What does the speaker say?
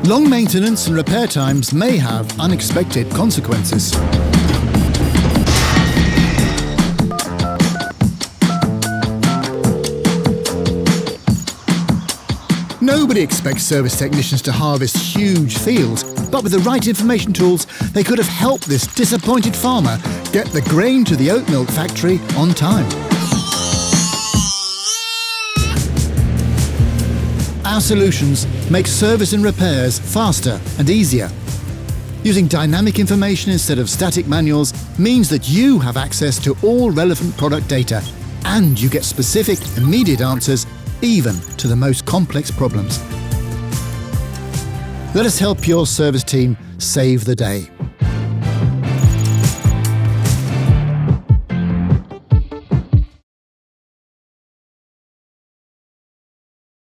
Long maintenance and repair times may have unexpected consequences. Nobody expects service technicians to harvest huge fields, but with the right information tools, they could have helped this disappointed farmer get the grain to the oat milk factory on time. Our solutions make service and repairs faster and easier. Using dynamic information instead of static manuals means that you have access to all relevant product data, and you get specific, immediate answers even to the most complex problems. Let us help your service team save the day.